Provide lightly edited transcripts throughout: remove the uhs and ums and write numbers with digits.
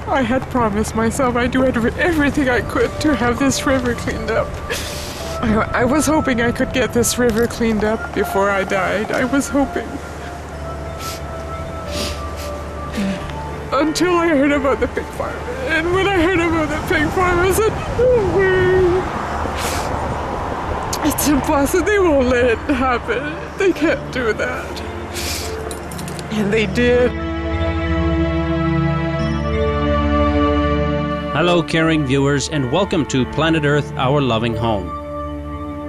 I had promised myself I'd do everything I could to have this river cleaned up. I was hoping I could get this river cleaned up before I died. I was hoping. Until I heard about the pig farm. And when I heard about the pig farm, I said, no way. It's impossible. They won't let it happen. They can't do that. And they did. Hello, caring viewers, and welcome to Planet Earth, Our Loving Home.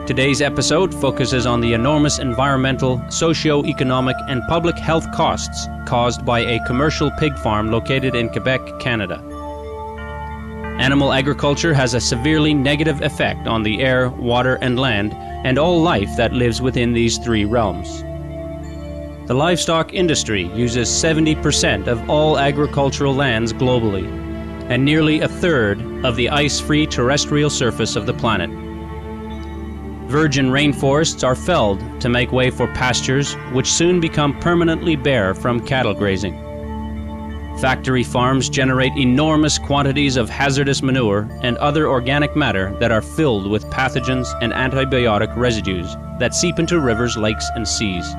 Today's episode focuses on the enormous environmental, socio-economic, and public health costs caused by a commercial pig farm located in Quebec, Canada. Animal agriculture has a severely negative effect on the air, water, and land, and all life that lives within these three realms. The livestock industry uses 70% of all agricultural lands globally, and nearly a third of the ice-free terrestrial surface of the planet. Virgin rainforests are felled to make way for pastures which soon become permanently bare from cattle grazing. Factory farms generate enormous quantities of hazardous manure and other organic matter that are filled with pathogens and antibiotic residues that seep into rivers, lakes, and seas.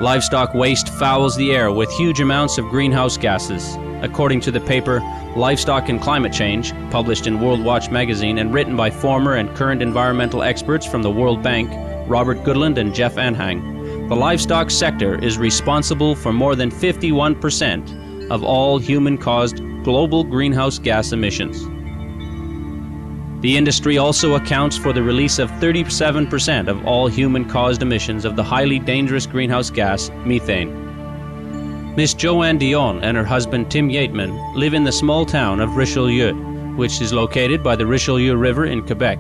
Livestock waste fouls the air with huge amounts of greenhouse gases. According to the paper Livestock and Climate Change, published in World Watch magazine and written by former and current environmental experts from the World Bank, Robert Goodland and Jeff Anhang, the livestock sector is responsible for more than 51% of all human-caused global greenhouse gas emissions. The industry also accounts for the release of 37% of all human-caused emissions of the highly dangerous greenhouse gas, methane. Miss Joanne Dion and her husband Tim Yateman live in the small town of Richelieu, which is located by the Richelieu River in Quebec.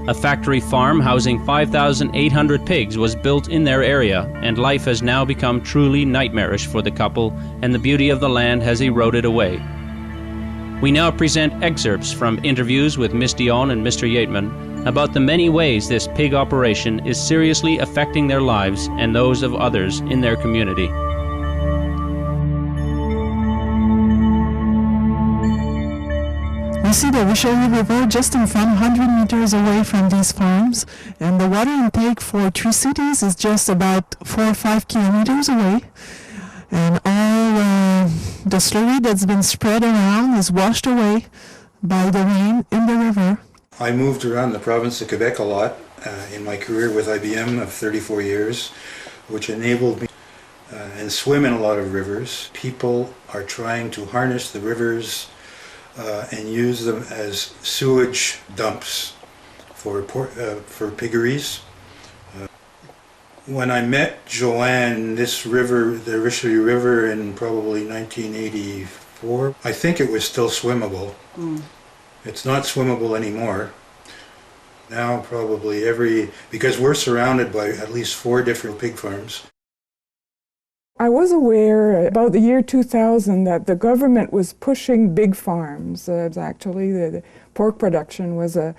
A factory farm housing 5,800 pigs was built in their area, and life has now become truly nightmarish for the couple, and the beauty of the land has eroded away. We now present excerpts from interviews with Miss Dion and Mr. Yateman about the many ways this pig operation is seriously affecting their lives and those of others in their community. You see the Richelieu River just in front, 100 meters away from these farms, and the water intake for Three Cities is just about 4 or 5 kilometers away, and all the slurry that's been spread around is washed away by the rain in the river. I moved around the province of Quebec a lot in my career with IBM of 34 years, which enabled me and swim in a lot of rivers. People are trying to harness the rivers and use them as sewage dumps for piggeries. When I met Joanne, this river, the Richelieu River, in probably 1984, I think it was still swimmable. It's not swimmable anymore. Now probably because we're surrounded by at least 4 different pig farms. I was aware about the year 2000 that the government was pushing big farms. Actually, the pork production was a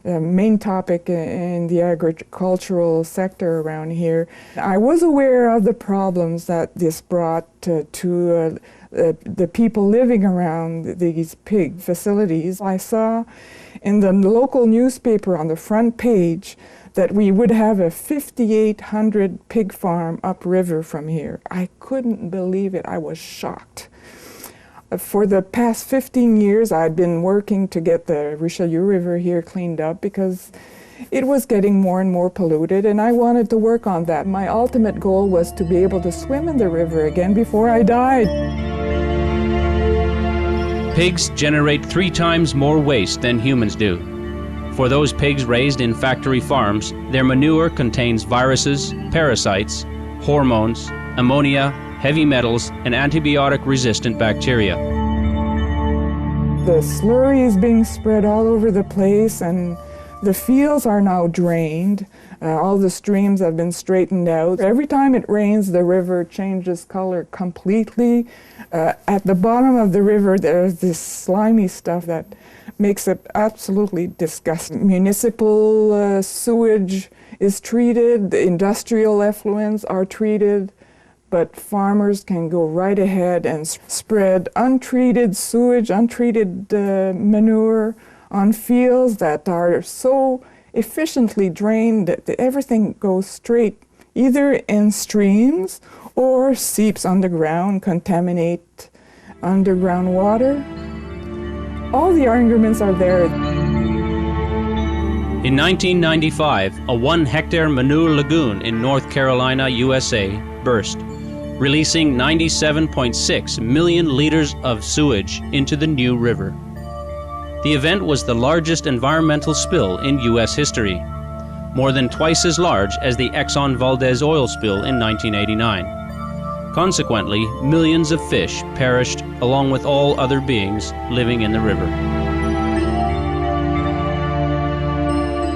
main topic in the agricultural sector around here. I was aware of the problems that this brought to the people living around these pig facilities. I saw in the local newspaper on the front page that we would have a 5,800 pig farm upriver from here. I couldn't believe it. I was shocked. For the past 15 years, I'd been working to get the Richelieu River here cleaned up because it was getting more and more polluted, and I wanted to work on that. My ultimate goal was to be able to swim in the river again before I died. Pigs generate 3 times more waste than humans do. For those pigs raised in factory farms, their manure contains viruses, parasites, hormones, ammonia, heavy metals, and antibiotic-resistant bacteria. The slurry is being spread all over the place, and the fields are now drained. All the streams have been straightened out. Every time it rains, the river changes color completely. At the bottom of the river, there's this slimy stuff that makes it absolutely disgusting. Municipal sewage is treated, the industrial effluents are treated, but farmers can go right ahead and spread untreated sewage, untreated manure on fields that are so efficiently drained that everything goes straight either in streams or seeps underground, contaminate underground water. All the arguments are there. In 1995, a 1-hectare manure lagoon in North Carolina, USA, burst, releasing 97.6 million liters of sewage into the New River. The event was the largest environmental spill in U.S. history, more than twice as large as the Exxon Valdez oil spill in 1989. Consequently, millions of fish perished along with all other beings living in the river.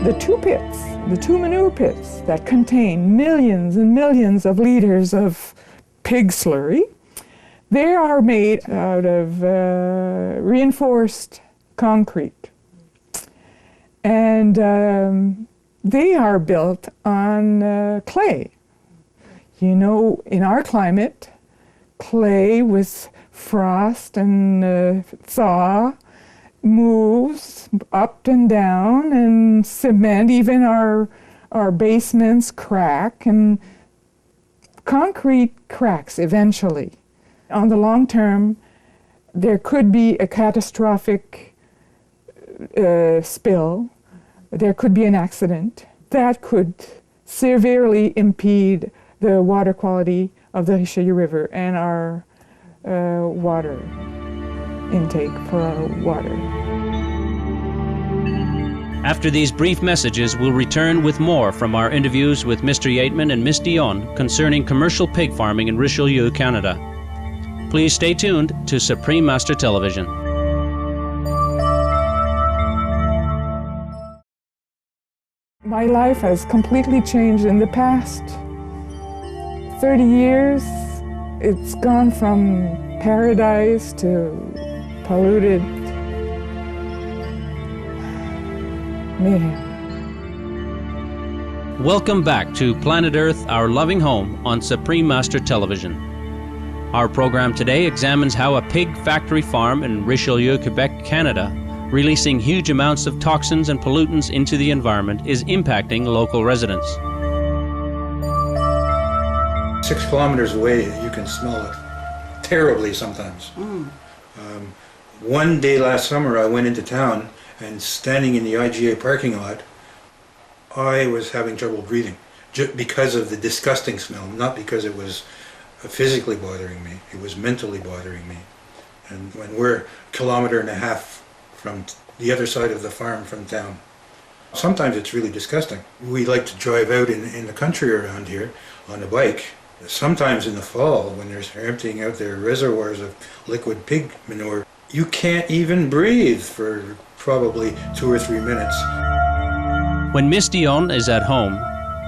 The two manure pits that contain millions and millions of liters of pig slurry, they are made out of reinforced concrete. And they are built on clay. You know, in our climate, clay with frost and thaw moves up and down, and cement, even our basements crack, and concrete cracks eventually. On the long term, there could be a catastrophic spill. There could be an accident that could severely impede the water quality of the Richelieu River and our water intake for our water. After these brief messages, we'll return with more from our interviews with Mr. Yateman and Miss Dion concerning commercial pig farming in Richelieu, Canada. Please stay tuned to Supreme Master Television. My life has completely changed in the past 30 years. It's gone from paradise to polluted mayhem. Welcome back to Planet Earth, Our Loving Home on Supreme Master Television. Our program today examines how a pig factory farm in Richelieu, Quebec, Canada, releasing huge amounts of toxins and pollutants into the environment, is impacting local residents. 6 kilometers away, you can smell it terribly sometimes. One day last summer, I went into town, and standing in the IGA parking lot, I was having trouble breathing just because of the disgusting smell, not because it was physically bothering me, it was mentally bothering me. And when we're a kilometer and a half from the other side of the farm from town, sometimes it's really disgusting. We like to drive out in the country around here on a bike. Sometimes in the fall, when they're emptying out their reservoirs of liquid pig manure, you can't even breathe for probably 2 or 3 minutes. When Miss Dion is at home,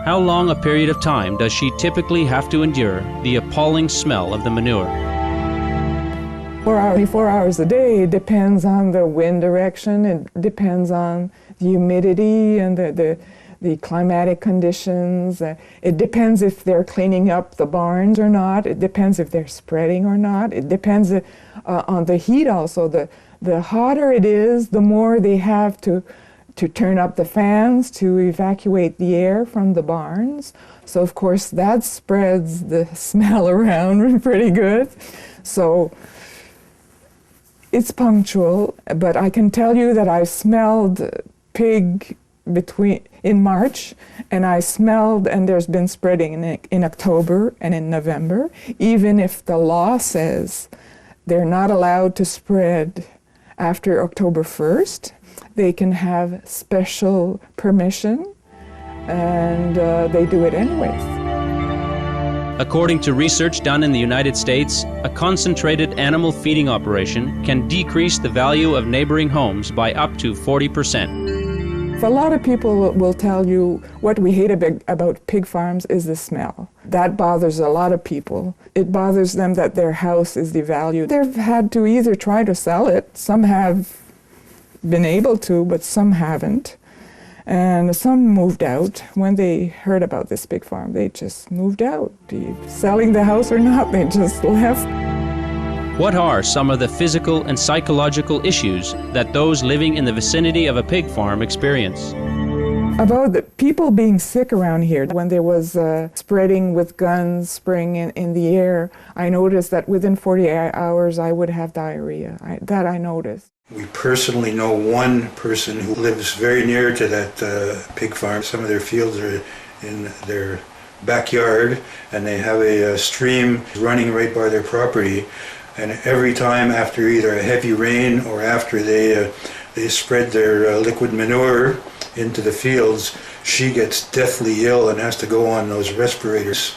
how long a period of time does she typically have to endure the appalling smell of the manure? 4 hours a day. It depends on the wind direction, it depends on the humidity and the climatic conditions. It depends if they're cleaning up the barns or not. It depends if they're spreading or not. It depends on the heat also. The hotter it is, the more they have to turn up the fans to evacuate the air from the barns. So of course that spreads the smell around pretty good. So it's punctual, but I can tell you that I smelled pig in March, and I smelled, and there's been spreading in October and in November, even if the law says they're not allowed to spread after October 1st. They can have special permission, and they do it anyways. According to research done in the United States, a concentrated animal feeding operation can decrease the value of neighboring homes by up to 40%. A lot of people will tell you what we hate about pig farms is the smell. That bothers a lot of people. It bothers them that their house is devalued. They've had to either try to sell it. Some have been able to, but some haven't. And some moved out. When they heard about this pig farm, they just moved out. Selling the house or not, they just left. What are some of the physical and psychological issues that those living in the vicinity of a pig farm experience? About the people being sick around here, when there was spreading with guns spraying in the air, I noticed that within 48 hours I would have diarrhea. That I noticed. We personally know one person who lives very near to that pig farm. Some of their fields are in their backyard, and they have a stream running right by their property. And every time after either a heavy rain or after they spread their liquid manure into the fields, she gets deathly ill and has to go on those respirators.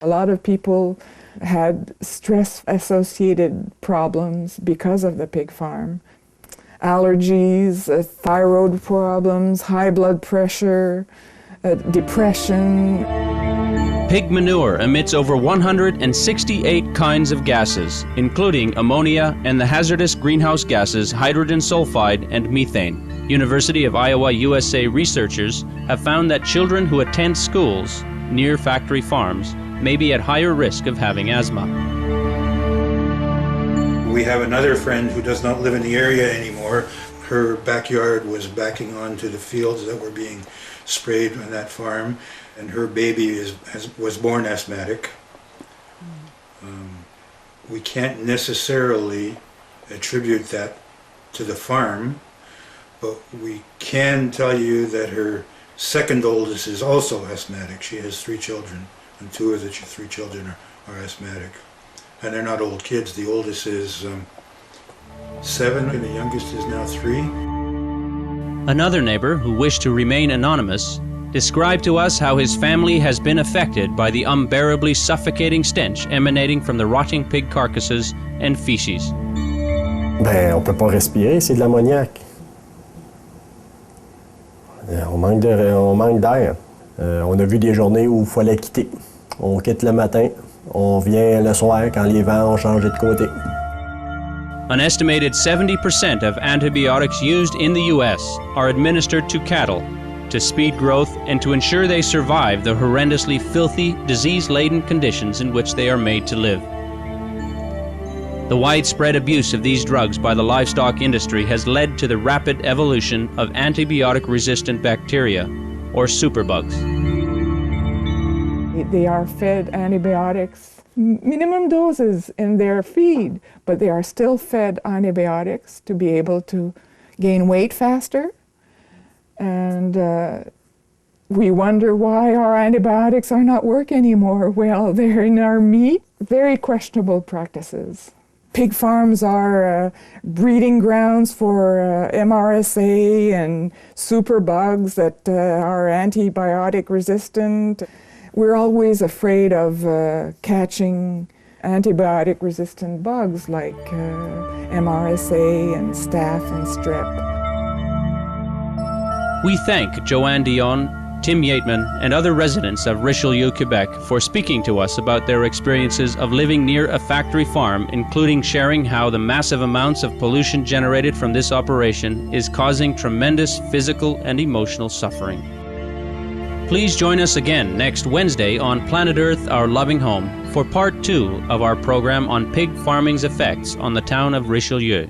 A lot of people had stress-associated problems because of the pig farm. Allergies, thyroid problems, high blood pressure, depression. Pig manure emits over 168 kinds of gases, including ammonia and the hazardous greenhouse gases hydrogen sulfide and methane. University of Iowa, USA researchers have found that children who attend schools near factory farms may be at higher risk of having asthma. We have another friend who does not live in the area anymore. Her backyard was backing onto the fields that were being sprayed on that farm, and her baby was born asthmatic. We can't necessarily attribute that to the farm, but we can tell you that her second oldest is also asthmatic. She has 3 children, and 2 of the 3 children are asthmatic. And they're not old kids. The oldest is 7 and the youngest is now 3. Another neighbor who wished to remain anonymous described to us how his family has been affected by the unbearably suffocating stench emanating from the rotting pig carcasses and feces. Ben, on peut pas respirer, c'est de l'ammoniaque. On manque d'air. On a vu des journées où il fallait quitter. On quitte le matin, on vient le soir quand les vents ont changé de côté. An estimated 70% of antibiotics used in the U.S. are administered to cattle to speed growth and to ensure they survive the horrendously filthy, disease-laden conditions in which they are made to live. The widespread abuse of these drugs by the livestock industry has led to the rapid evolution of antibiotic-resistant bacteria, or superbugs. They are fed antibiotics, minimum doses in their feed, but they are still fed antibiotics to be able to gain weight faster. And we wonder why our antibiotics are not working anymore. Well, they're in our meat. Very questionable practices. Pig farms are breeding grounds for MRSA and superbugs that are antibiotic resistant. We're always afraid of catching antibiotic resistant bugs like MRSA and staph and strep. We thank Joanne Dion, Tim Yateman, and other residents of Richelieu, Quebec for speaking to us about their experiences of living near a factory farm, including sharing how the massive amounts of pollution generated from this operation is causing tremendous physical and emotional suffering. Please join us again next Wednesday on Planet Earth, Our Loving Home for part 2 of our program on pig farming's effects on the town of Richelieu.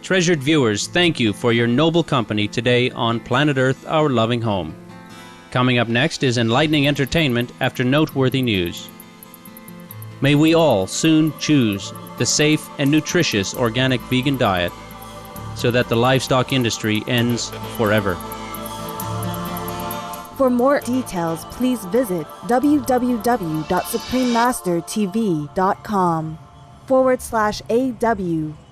Treasured viewers, thank you for your noble company today on Planet Earth, Our Loving Home. Coming up next is enlightening entertainment after noteworthy news. May we all soon choose the safe and nutritious organic vegan diet so that the livestock industry ends forever. For more details, please visit www.suprememastertv.com/AW